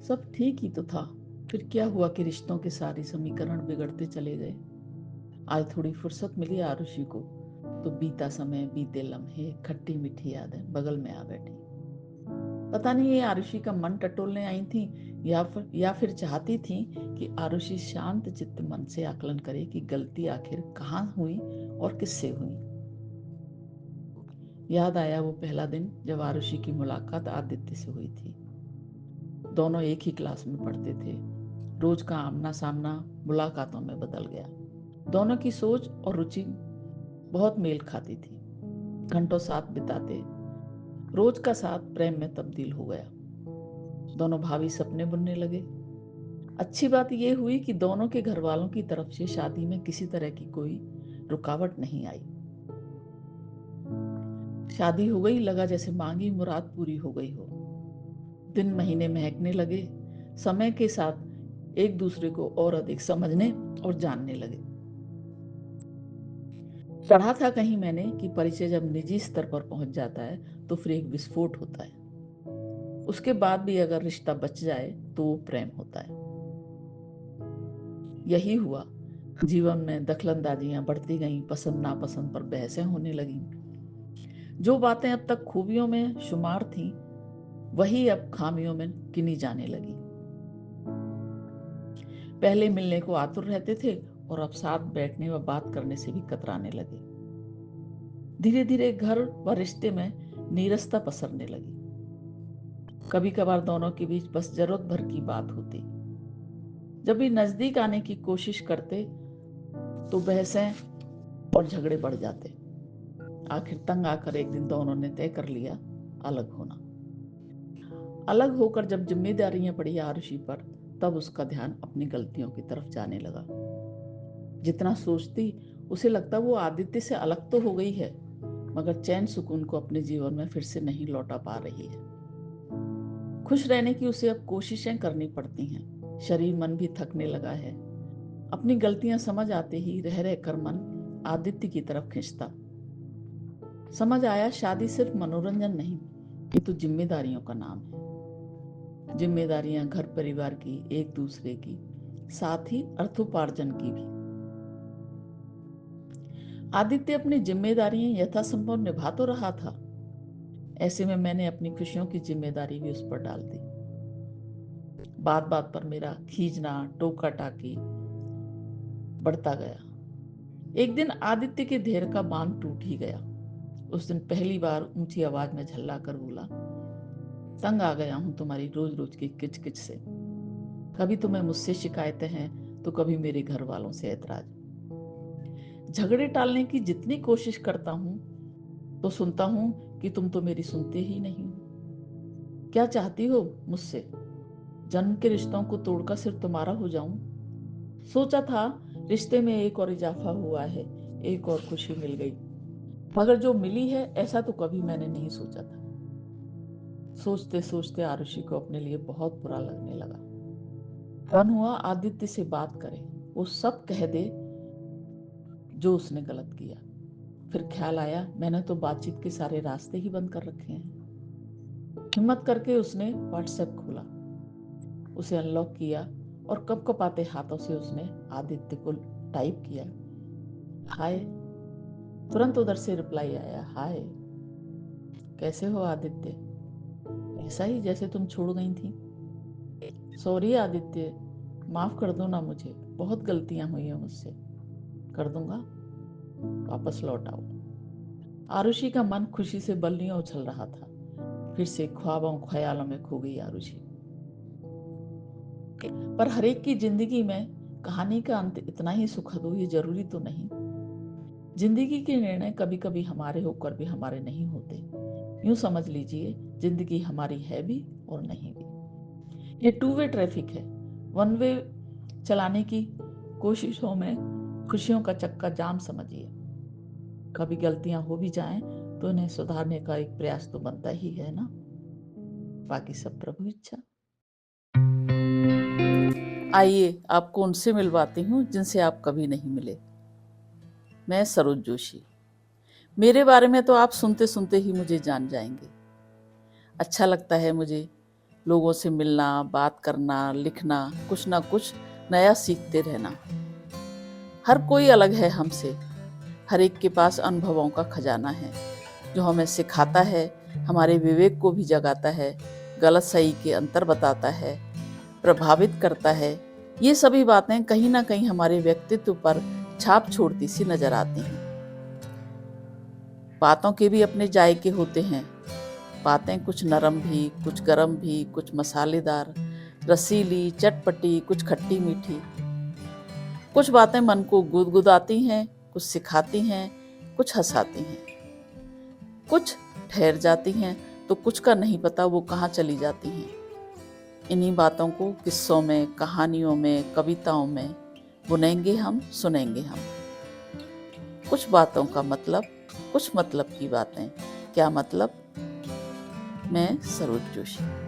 सब ठीक ही तो था, फिर क्या हुआ कि रिश्तों के सारे समीकरण बिगड़ते चले गए। आज थोड़ी फुर्सत मिली आरुषि को तो बीता समय, बीते लम्हे, खट्टी मीठी यादें बगल में आ बैठी। पता नहीं ये आरुषि का मन टटोलने आई थी या फिर चाहती थी कि आरुषि शांत चित्त मन से आकलन करे कि गलती आखिर कहाँ हुई और किससे हुई। याद आया वो पहला दिन जब आरुषि की मुलाकात आदित्य से हुई थी। दोनों एक ही क्लास में पढ़ते थे। रोज का आमना सामना मुलाकातों में बदल गया। दोनों की सोच और रुचि बहुत मेल खाती थी। घंटों साथ बिताते, रोज का साथ प्रेम में तब्दील हो गया। दोनों भावी सपने बुनने लगे। अच्छी बात यह हुई कि दोनों के घर वालों की तरफ से शादी में किसी तरह की कोई रुकावट नहीं आई। शादी हो गई, लगा जैसे मांगी मुराद पूरी हो गई हो। दिन महीने महकने लगे, समय के साथ एक दूसरे को और अधिक समझने और जानने लगे। पढ़ा था कहीं मैंने कि परिचय जब निजी स्तर पर पहुंच जाता है तो फिर एक विस्फोट होता है। उसके बाद भी अगर रिश्ता बच जाए तो वो प्रेम होता है। यही हुआ। जीवन में दखलंदाजियां बढ़ती गईं, पसंद नापसंद पर बहसें होने लगीं। जो बातें अब तक खूबियों में शुमार थीं, वही अब खामियों में गिनी जाने लगी। पहले मिलने को आतुर रहते थे और अब साथ बैठने व बात करने से भी कतराने लगे। धीरे धीरे घर व रिश्ते में नीरसता पसरने लगी। कभी कभार दोनों के बीच बस जरूरत भर की बात होती। जब भी नजदीक आने की कोशिश करते तो बहसें और झगड़े बढ़ जाते। आखिर तंग आकर एक दिन दोनों ने तय कर लिया अलग होना। अलग होकर जब जिम्मेदारियां पड़ी आरुषि पर, तब उसका ध्यान अपनी गलतियों की तरफ जाने लगा। जितना सोचती उसे लगता वो आदित्य से अलग तो हो गई है, मगर चैन सुकून को अपने जीवन में फिर से नहीं लौटा पा रही है। खुश रहने की उसे अब कोशिशें करनी पड़ती हैं। शरीर मन भी थकने लगा है। अपनी गलतियां समझ आते ही रह रहकर मन आदित्य की तरफ खींचता। समझ आया शादी सिर्फ मनोरंजन नहीं, ये तो जिम्मेदारियों का नाम है। जिम्मेदारियां घर परिवार की, एक दूसरे की, साथ ही अर्थोपार्जन की भी। आदित्य अपनी जिम्मेदारियां यथासंभव निभा तो रहा था। ऐसे में मैंने अपनी खुशियों की जिम्मेदारी भी उस पर डाल दी। बात बात पर मेरा खींचना, टोका टाकी बढ़ता गया। एक दिन आदित्य के धैर्य का बांध टूट ही गया। उस दिन पहली बार ऊंची आवाज में झल्ला कर बोला, तंग आ गया हूं तुम्हारी रोज रोज की किचकिच से। कभी तुम्हें मुझसे शिकायतें हैं तो कभी मेरे घर वालों से ऐतराज। झगड़े टालने की जितनी कोशिश करता हूं तो सुनता हूं कि तुम तो मेरी सुनते ही नहीं हो। क्या चाहती हो मुझसे? जन्म के रिश्तों को तोड़कर सिर्फ तुम्हारा हो जाऊं? सोचा था रिश्ते में एक और इजाफा हुआ है, एक और खुशी मिल गई, मगर जो मिली है ऐसा तो कभी मैंने नहीं सोचा था। सोचते सोचते आरुषि को अपने लिए बहुत बुरा लगने लगा। मन हुआ आदित्य से बात करे, वो सब कह दे जो उसने गलत किया। फिर ख्याल आया मैंने तो बातचीत के सारे रास्ते ही बंद कर रखे हैं। हिम्मत करके उसने व्हाट्सएप खोला, उसे अनलॉक किया और कपकपाते हाथों से उसने आदित्य को टाइप किया, हाय। तुरंत उधर से रिप्लाई आया, हाय, कैसे हो आदित्य? ऐसा ही जैसे तुम छोड़ गई थी। सॉरी आदित्य, माफ कर दो ना मुझे, बहुत गलतियां हुई हैं मुझसे। कर दूंगा, वापस लौट आओ। आरुषि का मन खुशी से बल्लियां उछल रहा था। फिर से ख्वाबों ख्यालों में खो गई आरुषि। पर हरेक की जिंदगी में कहानी का अंत इतना ही सुखद हो, ये जरूरी तो नहीं। जिंदगी के निर्णय कभी कभी हमारे होकर भी हमारे नहीं होते। यूं समझ लीजिए जिंदगी हमारी है भी और नहीं भी। ये टू वे ट्रैफिक है। वन वे चलाने की कोशिशों में खुशियों का चक्का जाम समझिए। कभी गलतियां हो भी जाएं तो इन्हें सुधारने का एक प्रयास तो बनता ही है ना। बाकी सब प्रभु इच्छा। आइए आपको उनसे मिलवाती हूँ जिनसे आप कभी नहीं मिले। मैं सरोज जोशी। मेरे बारे में तो आप सुनते सुनते ही मुझे जान जाएंगे। अच्छा लगता है मुझे लोगों से मिलना, बात करना, लिखना, कुछ ना कुछ नया सीखते रहना। हर कोई अलग है हमसे, हर एक के पास अनुभवों का खजाना है जो हमें सिखाता है, हमारे विवेक को भी जगाता है, गलत सही के अंतर बताता है, प्रभावित करता है। ये सभी बातें कहीं ना कहीं हमारे व्यक्तित्व पर छाप छोड़ती सी नजर आती हैं। बातों के भी अपने जायके होते हैं। बातें कुछ नरम भी, कुछ गरम भी, कुछ मसालेदार, रसीली, चटपटी, कुछ खट्टी मीठी। कुछ बातें मन को गुदगुदाती हैं, कुछ सिखाती हैं, कुछ हंसाती हैं, कुछ ठहर जाती हैं तो कुछ का नहीं पता वो कहाँ चली जाती हैं। इन्हीं बातों को किस्सों में, कहानियों में, कविताओं में बुनेंगे हम, सुनेंगे हम। कुछ बातों का मतलब, कुछ मतलब की बातें। क्या मतलब? मैं सरोज जोशी।